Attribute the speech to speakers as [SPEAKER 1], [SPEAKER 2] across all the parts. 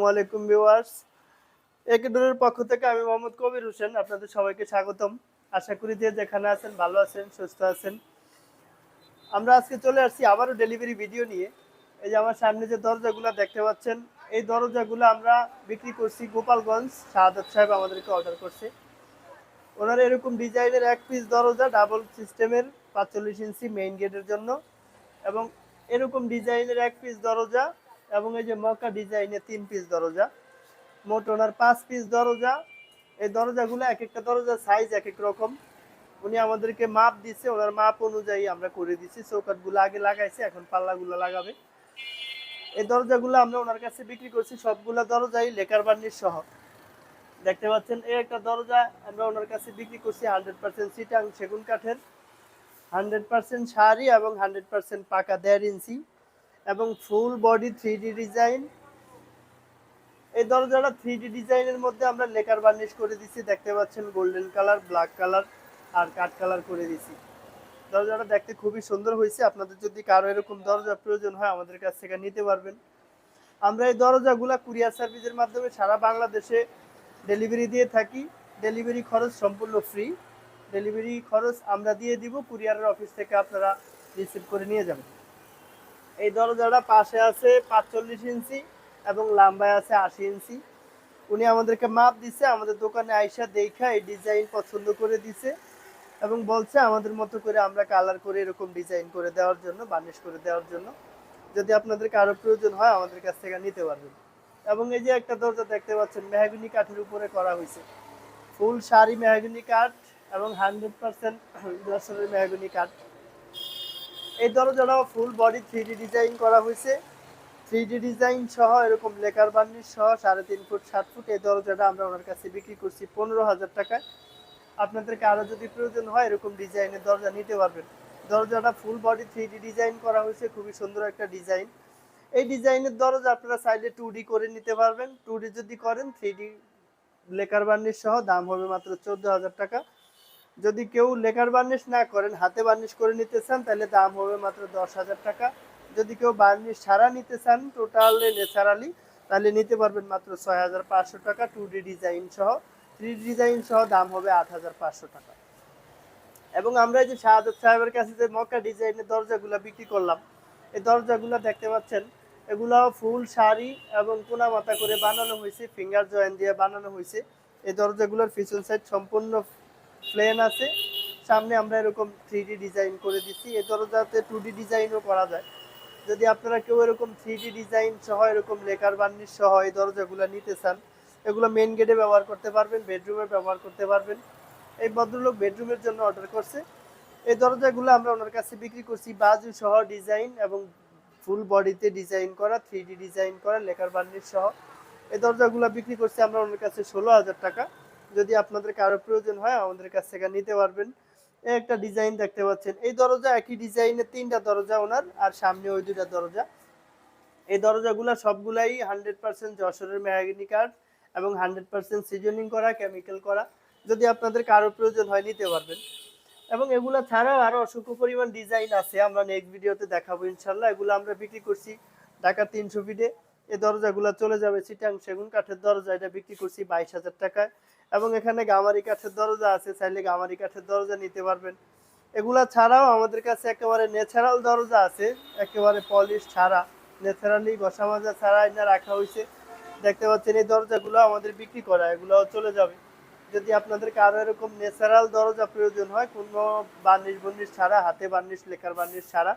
[SPEAKER 1] আসসালামু আলাইকুম ভিউয়ার্স। একেডোরের পক্ষ থেকে আমি মোহাম্মদ কবির হোসেন আপনাদের সবাইকে স্বাগতম। আশা করি যে যেখানে আছেন ভালো আছেন, সুস্থ আছেন। আমরা আজকে চলে আসছি আবারও ডেলিভারি ভিডিও নিয়ে। এই যে আমার সামনে যে দরজাগুলো দেখতে পাচ্ছেন, এই দরজাগুলো আমরা বিক্রি করছি গোপালগঞ্জ। শাহাদাত সাহেব আমাদেরকে অর্ডার করছে। ওনার এরকম ডিজাইনের এক পিস দরজা ডাবল সিস্টেমের ৪৫ ইঞ্চি মেইন গেটের জন্য, এবং এরকম ডিজাইনের এক পিস দরজা, এবং এই যে মক্কা ডিজাইনের ৩ পিস দরজা, মোট ওনার ৫ পিস দরজা। এই দরজাগুলো এক একটা দরজার সাইজ এক এক রকম। উনি আমাদেরকে মাপ দিচ্ছে, ওনার মাপ অনুযায়ী আমরা করে দিচ্ছি। চৌকাঠগুলো আগে লাগাইছে, এখন পাল্লাগুলো লাগাবে। এই দরজাগুলো আমরা ওনার কাছে বিক্রি করছি সবগুলা দরজাই লেকার বার্নিশ সহ। দেখতে পাচ্ছেন এই একটা দরজা আমরা ওনার কাছে বিক্রি করছি 100% চিটাং সেগুন কাঠের, 100% শাড়ি এবং 100% পাকা 1.5 ইঞ্চি এবং ফুল বডি 3D ডিজাইন। এই দরজাটা 3D ডিজাইনের মধ্যে আমরা লেকার বার্নিশ করে দিচ্ছি। দেখতে পাচ্ছেন গোল্ডেন কালার, ব্ল্যাক কালার আর কাঠ কালার করে দিচ্ছি। দরজাটা দেখতে খুবই সুন্দর হয়েছে। আপনাদের যদি কারো এরকম দরজা প্রয়োজন হয় আমাদের কাছ থেকে নিতে পারবেন। আমরা এই দরজাগুলা কুরিয়ার সার্ভিসের মাধ্যমে সারা বাংলাদেশে ডেলিভারি দিয়ে থাকি। ডেলিভারি খরচ সম্পূর্ণ ফ্রি। ডেলিভারি খরচ আমরা দিয়ে দিব, কুরিয়ারের অফিস থেকে আপনারা রিসিভ করে নিয়ে যাবেন। এই দরজাটা পাশে আছে ৪৫ ইঞ্চি এবং লম্বায় আছে ৮০ ইঞ্চি। উনি আমাদেরকে মাপ দিছে, আমাদের দোকানে আইসা দেখা এই ডিজাইন পছন্দ করে দিছে এবং বলছে আমাদের মতো করে আমরা কালার করে এরকম ডিজাইন করে দেওয়ার জন্য, বার্নিশ করে দেওয়ার জন্য। যদি আপনাদের কারো প্রয়োজন হয় আমাদের কাছ থেকে নিতে পারবেন। এবং এই যে একটা দরজা দেখতে পাচ্ছেন মেহগনি কাঠের উপরে করা হয়েছে, ফুল শাড়ি মেহগনি কাঠ এবং 100% যশোরের মেহগনি কাঠ। এই দরজাটাও ফুল বডি 3D ডিজাইন করা হয়েছে। 3D ডিজাইন সহ এরকম লেকার বার্নিশ সহ 3.5 ফুট 7 ফুট। এই দরজাটা আমরা ওনার কাছে বিক্রি করছি 15,000 টাকায়। আপনাদেরকে আরও যদি প্রয়োজন হয় এরকম ডিজাইনের দরজা নিতে পারবেন। দরজাটা ফুল বডি 3D ডিজাইন করা হয়েছে, খুবই সুন্দর একটা ডিজাইন। এই ডিজাইনের দরজা আপনারা চাইলে 2D করে নিতে পারবেন। 2D যদি করেন 3D লেকার বার্নিশ সহ দাম হবে মাত্র 14,000 টাকা। যদি কেউ লেকার বার্নিশ না করেন, হাতে বার্নিশ করে নিতে চান, তাহলে দাম হবে মাত্র 10,000 টাকা। যদি কেউ বার্নিশ ছাড়া নিতে চান টোটালি ন্যাচারালি, তাহলে নিতে পারবেন মাত্র 6,500 টাকা 2D ডিজাইন সহ। 3D ডিজাইন সহ দাম হবে 8,500 টাকা। এবং আমরা এই যে শাহাদাত সাহেবের কাছে যে মক্কা ডিজাইনের দরজাগুলো বিক্রি করলাম, এই দরজাগুলো দেখতে পাচ্ছেন, এগুলো ফুল শাড়ি এবং কোনা মাথা করে বানানো হয়েছে, ফিঙ্গার জয়েন্ট দিয়ে বানানো হয়েছে। এই দরজাগুলোর পিছন সাইড সম্পূর্ণ প্লেন আছে, সামনে আমরা এরকম 3D ডিজাইন করে দিচ্ছি। এই দরজাতে 2D ডিজাইনও করা যায়। যদি আপনারা কেউ এরকম 3D ডিজাইন সহ এরকম লেকার বার্নিশ সহ এই দরজাগুলো নিতে চান, এগুলো মেন গেটে ব্যবহার করতে পারবেন, বেডরুমে ব্যবহার করতে পারবেন। এই ভদ্রলোক বেডরুমের জন্য অর্ডার করছে। এই দরজাগুলো আমরা ওনার কাছে বিক্রি করছি বাজু সহ ডিজাইন এবং ফুল বডিতে ডিজাইন করা, 3D ডিজাইন করা, লেকার বার্নিশ সহ। এই দরজাগুলো বিক্রি করছি আমরা ওনার কাছে 16,000 টাকা। যদি আপনাদের কারো প্রয়োজন হয় আমাদের কাছ থেকে নিতে পারবেন। এই একটা ডিজাইন দেখতে পাচ্ছেন, এই দরজা একই ডিজাইনের 3টা দরজা ওনার, আর সামনে ওই 2টা দরজা। এই দরজাগুলো সবগুলাই 100% যশোরের মেহগনি কাঠ এবং 100% সিজনিং করা, কেমিক্যাল করা। যদি আপনাদের কারো প্রয়োজন হয় নিতে পারবেন। এবং এগুলো ছাড়াও আরো অসংখ্য পরিমাণ ডিজাইন আছে, আমরা নেক্সট ভিডিওতে দেখাবো ইনশাল্লাহ। এগুলো আমরা বিক্রি করছি ঢাকা 300 ফিটে। এই দরজাগুলো চলে যাবে চিটাং সেগুন কাঠের দরজা, এটা বিক্রি করছি 22,000 টাকায়। এবং এখানে গামারি কাঠের দরজা আছে, চাইলে গামারি কাঠের দরজা নিতে পারবেন। এগুলা ছাড়াও আমাদের কাছে একেবারে ন্যাচারাল দরজা আছে, একেবারে পলিশ ছাড়া, ন্যাচারালি ঘষা মাজা ছাড়া এটা রাখা হয়েছে। দেখতে পাচ্ছেন এই দরজাগুলো আমাদের বিক্রি করা, এগুলোও চলে যাবে। যদি আপনাদের কারো এরকম ন্যাচারাল দরজা প্রয়োজন হয়, কোনো বার্নিশ বর্নিশ ছাড়া, হাতে বার্নিশ লেকার বার্নিশ ছাড়া,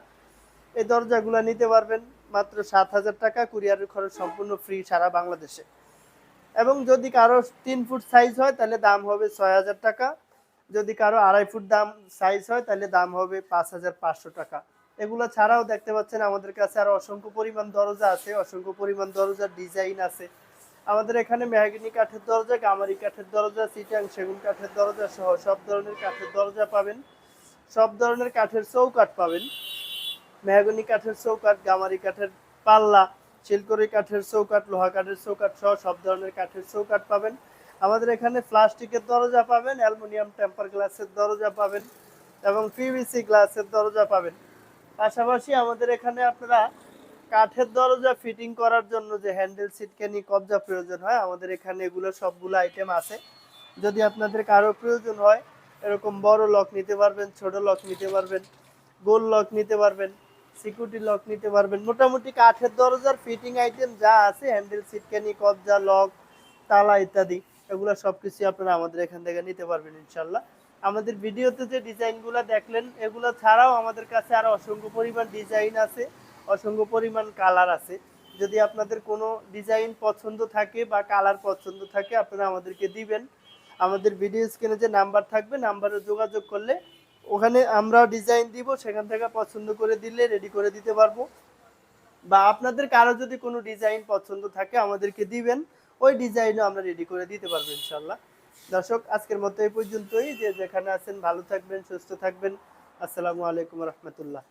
[SPEAKER 1] এই দরজাগুলো নিতে পারবেন মাত্র 7,000 টাকা। কুরিয়ারের খরচ সম্পূর্ণ ফ্রি সারা বাংলাদেশে। এবং যদি কারো 3 ফুট সাইজ হয় তাহলে দাম হবে 6,000 টাকা। যদি কারো 2.5 ফুট দাম সাইজ হয় তাহলে দাম হবে 5,500 টাকা। এগুলো ছাড়াও দেখতে পাচ্ছেন আমাদের কাছে আরো অসংখ্য পরিমাণ দরজা আছে, অসংখ্য পরিমাণ দরজার ডিজাইন আছে। আমাদের এখানে মেহগনি কাঠের দরজা, গামারি কাঠের দরজা, চিটাং সেগুন কাঠের দরজা সহ সব ধরনের কাঠের দরজা পাবেন। সব ধরনের কাঠের চৌকাঠ পাবেন, মেহগনি কাঠের চৌকাঠ, গামারি কাঠের পাল্লা, শিলকড়ি কাঠের চৌকাঠ, লোহা কাঠের চৌকাঠ সহ সব ধরনের কাঠের চৌকাঠ পাবেন। আমাদের এখানে প্লাস্টিকের দরজা পাবেন, অ্যালুমিনিয়াম টেম্পার গ্লাসের দরজা পাবেন এবং পিভিসি গ্লাসের দরজা পাবেন। পাশাপাশি আমাদের এখানে আপনারা কাঠের দরজা ফিটিং করার জন্য যে হ্যান্ডেল সিটকানি কবজা প্রয়োজন হয় আমাদের এখানে এগুলো সবগুলো আইটেম আছে। যদি আপনাদের কারো প্রয়োজন হয় এরকম বড় লক নিতে পারবেন, ছোট লক নিতে পারবেন, গোল লক নিতে পারবেন, সিকিউরিটি লক নিতে পারবেন। মোটামুটি কাঠের দরজার ফিটিং আইটেম যা আছে হ্যান্ডেল সিটকানি কবজা লক তালা ইত্যাদি এগুলো সবকিছু আপনারা আমাদের এখান থেকে নিতে পারবেন ইনশাল্লাহ। আমাদের ভিডিওতে যে ডিজাইনগুলো দেখলেন এগুলো ছাড়াও আমাদের কাছে আরো অসংখ্য পরিমাণ ডিজাইন আছে, অসংখ্য পরিমাণ কালার আছে। যদি আপনাদের কোনো ডিজাইন পছন্দ থাকে বা কালার পছন্দ থাকে আপনারা আমাদেরকে দিবেন। আমাদের ভিডিও স্ক্রিনে যে নাম্বার থাকবে নাম্বারে যোগাযোগ করলে ওখানে আমরা ডিজাইন দিব, সেখান থেকে পছন্দ করে দিলে রেডি করে দিতে পারবো। বা আপনাদের কারো যদি কোনো ডিজাইন পছন্দ থাকে আমাদেরকে দিবেন, ওই ডিজাইনও আমরা রেডি করে দিতে পারবো ইনশাল্লাহ। দর্শক আজকের মতো এই পর্যন্তই। যে যেখানে আছেন ভালো থাকবেন, সুস্থ থাকবেন। আসসালামু আলাইকুম রহমতুল্লাহ।